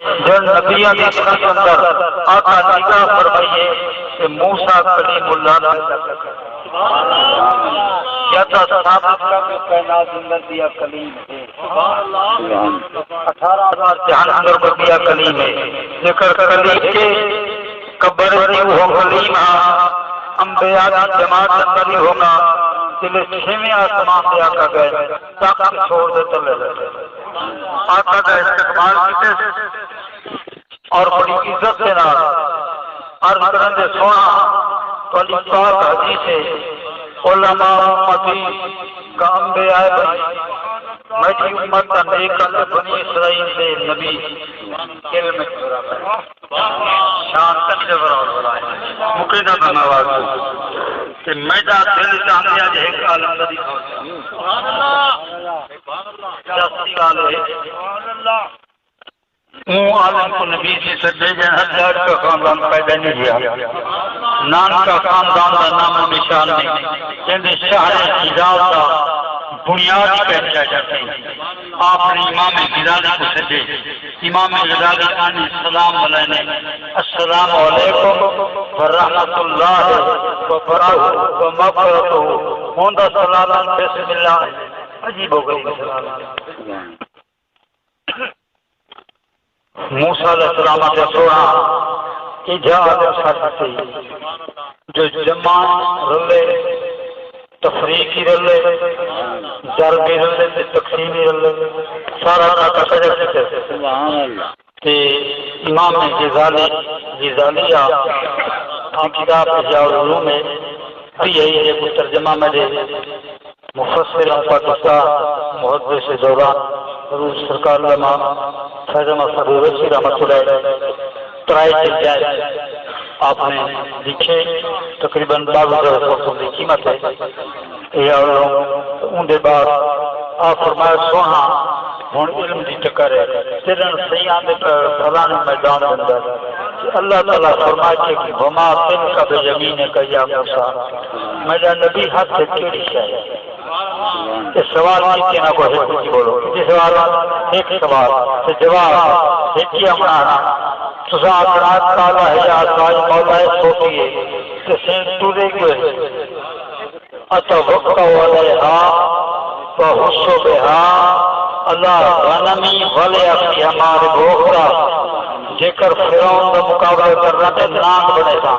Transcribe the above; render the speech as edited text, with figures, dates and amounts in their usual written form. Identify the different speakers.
Speaker 1: جن نبیوں کی سنت اندر آقا نگاہ فرمائیے کہ موسیٰ کلیم اللہ یا تو ثابت کا کہ کائنات اندر دیا کلیم ہے 18,000 جہان اندر کو دیا کلیم ہے ذکر کلیم کے قبر وہ کلیم انبیاء کی جماعت اندر ہی ہوگا دل چھویں آسمان سے آقا گئے طاقت چھوڑ دے تلے لگے آقا کا استقبال کیتے اور بڑی عزت سے نال عرض کرنے سونا تو علی پاک حدیث ہے علماء امتی کا انبیاء بنی میری امت نیک بنی اسرائیل دے نبی علم شان تک برابر مقیدہ بنواز کہ میدہ دل چاہتے ہیں ایک عالم دا دکھاؤ سبحان اللہ جاسی عالم ہے اون عالم کو نبی سے سجدے جن حجاج کا خاندان پیدا نہیں کیا نان کا خاندان کا نام و نشان نہیں جن شہر حجاز کا بنیاد پہنچا جاتے ہیں آپ نے امام غزالی کو سجدے امام غزالی آنے السلام علیہ السلام علیکم ورحمت اللہ وبرکاتہ ومغفرتہ ہوندہ سلام بسم اللہ عجیب ہو گئی سلام موسیٰ علیہ السلام سے سوڑا اجازت سکتی جو جمع رلے تفریقی رلے جربی رلے تقسیمی رلے سارا کا سجد کہ امام غزالیہ کتاب احیاء العلوم میں بھی یہی ہے کہ ترجمہ میں دے مفسر پاکستان محدث دوران حضور سرکار علماء فیض احمد صدر رسی رحمۃ اللہ ترائی چل جائے آپ نے لکھے تقریباً 12,000 کی قیمت ہے احیاء العلوم ان دے بعد آپ فرمایا سونا ہوں علم دی ٹکر ہے تیرن سیاں دے فلانے میدان اندر اللہ تعالیٰ فرمائے کہ وما تلک بیمینک یا موسیٰ میرا نبی ہاتھ سے کیڑی شاید اس سوال کی نہ کو ہے بولو جس سوال ایک سوال سے جواب ایک ہی ہمارا تسا اقرات تعالیٰ ہے یا ساج مولا ہے سوٹیے کہ سین ٹورے گئے اتوقع علیہا وحسو بہا اللہ غنمی غلی اپنی ہمارے بھوکرا جے کر فرعون کا مقابلہ کر رہا تھے نام بنے تھا